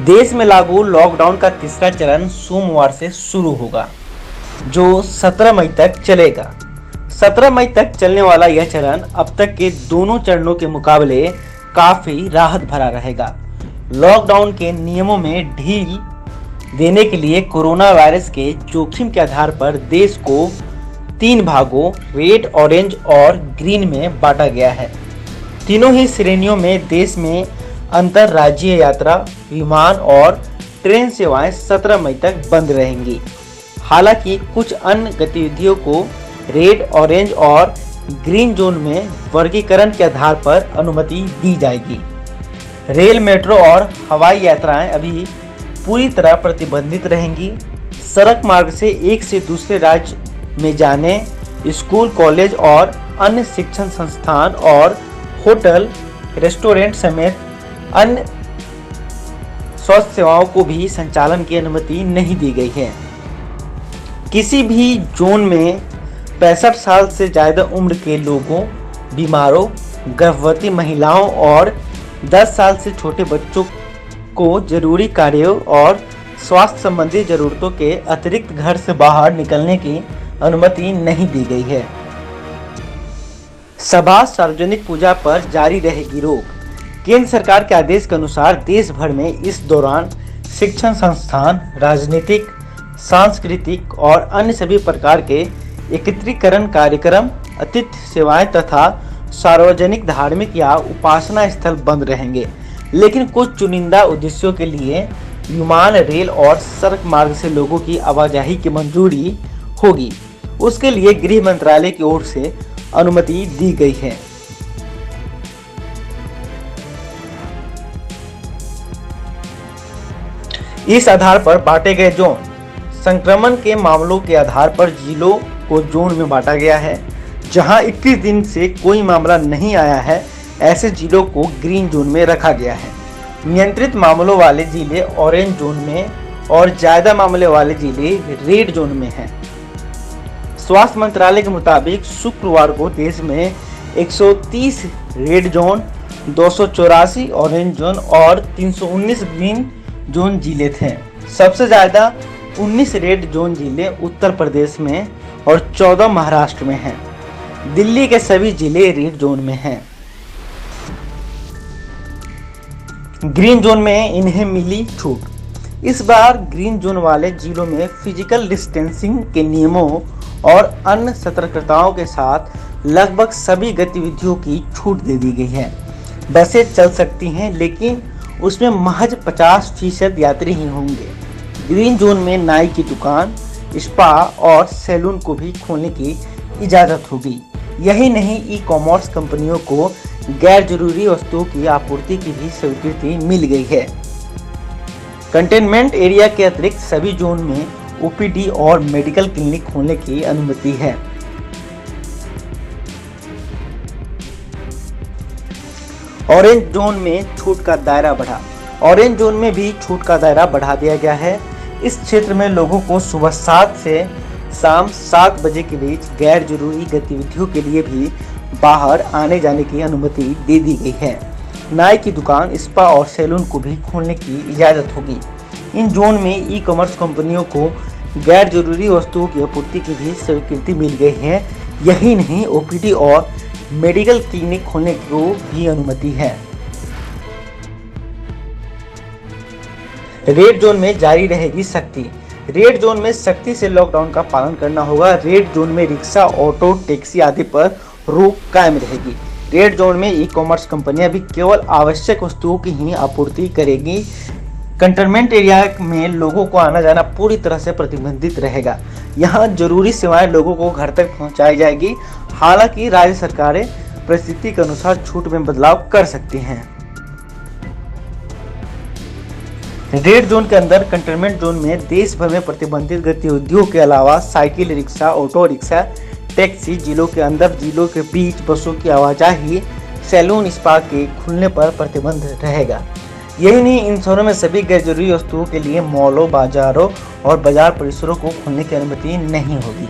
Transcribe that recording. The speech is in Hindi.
देश में लागू लॉकडाउन का तीसरा चरण सोमवार से शुरू होगा, जो 17 मई तक चलेगा। 17 मई तक चलने वाला यह चरण अब तक के दोनों चरणों के मुकाबले काफी राहत भरा रहेगा। लॉकडाउन के नियमों में ढील देने के लिए कोरोना वायरस के जोखिम के आधार पर देश को 3 भागों रेड, ऑरेंज और ग्रीन में बांटा गया है। तीनों ही श्रेणियों में देश में अंतरराज्यीय यात्रा, विमान और ट्रेन सेवाएं 17 मई तक बंद रहेंगी। हालांकि कुछ अन्य गतिविधियों को रेड, ऑरेंज और ग्रीन जोन में वर्गीकरण के आधार पर अनुमति दी जाएगी। रेल, मेट्रो और हवाई यात्राएं अभी पूरी तरह प्रतिबंधित रहेंगी। सड़क मार्ग से एक से दूसरे राज्य में जाने, स्कूल, कॉलेज और अन्य शिक्षण संस्थान और होटल, रेस्टोरेंट समेत अन्य स्वास्थ्य सेवाओं को भी संचालन की अनुमति नहीं दी गई है। किसी भी जोन में 65 साल से ज़्यादा उम्र के लोगों, बीमारों, गर्भवती महिलाओं और 10 साल से छोटे बच्चों को जरूरी कार्यों और स्वास्थ्य संबंधी जरूरतों के अतिरिक्त घर से बाहर निकलने की अनुमति नहीं दी गई है। सभा, सार्वजनिक पूजा पर जारी रहेगी रोक। केंद्र सरकार के आदेश के अनुसार देश भर में इस दौरान शिक्षण संस्थान, राजनीतिक, सांस्कृतिक और अन्य सभी प्रकार के एकत्रीकरण कार्यक्रम, आतिथ्य सेवाएं तथा सार्वजनिक, धार्मिक या उपासना स्थल बंद रहेंगे। लेकिन कुछ चुनिंदा उद्देश्यों के लिए विमान, रेल और सड़क मार्ग से लोगों की आवाजाही की मंजूरी होगी। उसके लिए गृह मंत्रालय की ओर से अनुमति दी गई है। इस आधार पर बांटे गए जोन, संक्रमण के मामलों के आधार पर जिलों को जोन में बांटा गया है। जहां 21 दिन से कोई मामला नहीं आया है, ऐसे जिलों को ग्रीन जोन में रखा गया है। नियंत्रित मामलों वाले जिले ऑरेंज जोन में और ज्यादा मामले वाले जिले रेड जोन में हैं। स्वास्थ्य मंत्रालय के मुताबिक शुक्रवार को देश में 130 रेड जोन, 284 ऑरेंज जोन और 319 ग्रीन जोन जिले थे। सबसे ज्यादा 19 रेड जोन जिले उत्तर प्रदेश में और 14 महाराष्ट्र में हैं। दिल्ली के सभी जिले रेड जोन में हैं। ग्रीन जोन में इन्हें मिली छूट। इस बार ग्रीन जोन वाले जिलों में फिजिकल डिस्टेंसिंग के नियमों और अन्य सतर्कताओं के साथ लगभग सभी गतिविधियों की छूट दे दी गई है। बसें चल सकती हैं, लेकिन उसमें महज 50% यात्री ही होंगे। ग्रीन जोन में नाई की दुकान, स्पा और सैलून को भी खोलने की इजाज़त होगी। यही नहीं, ई कॉमर्स कंपनियों को गैर जरूरी वस्तुओं की आपूर्ति की भी स्वीकृति मिल गई है। कंटेनमेंट एरिया के अतिरिक्त सभी जोन में ओपीडी और मेडिकल क्लिनिक खोलने की अनुमति है। ऑरेंज जोन में छूट का दायरा बढ़ा। ऑरेंज जोन में भी छूट का दायरा बढ़ा दिया गया है। इस क्षेत्र में लोगों को सुबह 7 से शाम 7 बजे के बीच गैर जरूरी गतिविधियों के लिए भी बाहर आने जाने की अनुमति दे दी गई है। नाई की दुकान, स्पा और सैलून को भी खोलने की इजाज़त होगी। इन जोन में ई कॉमर्स कंपनियों को गैर जरूरी वस्तुओं की आपूर्ति की भी स्वीकृति मिल गई है। यही नहीं, ओपीडी और मेडिकल क्लिनिक खोलने को भी अनुमति है। रेड जोन में जारी रहेगी सख्ती। रेड जोन में सख्ती से लॉकडाउन का पालन करना होगा। रेड जोन में रिक्शा, ऑटो, टैक्सी आदि पर रोक कायम रहेगी। रेड जोन में ई कॉमर्स कंपनियां भी केवल आवश्यक वस्तुओं की ही आपूर्ति करेगी। कंटेनमेंट एरिया में लोगों को आना जाना पूरी तरह से प्रतिबंधित रहेगा। यहाँ जरूरी सेवाएं लोगों को घर तक पहुँचाई जाएगी। हालांकि राज्य सरकारें परिस्थिति के अनुसार छूट में बदलाव कर सकती हैं। रेड जोन के अंदर कंटेनमेंट जोन में देश भर में प्रतिबंधित गतिविधियों के अलावा cycle, rickshaw, auto rickshaw, taxi, जिलों के अंदर, जिलों के बीच बसों की आवाजाही, सैलून, स्पा के खुलने पर प्रतिबंध रहेगा। यही नहीं, इन शहरों में सभी गैर जरूरी वस्तुओं के लिए मॉलों, बाजारों और बाजार परिसरों को खोलने की अनुमति नहीं होगी।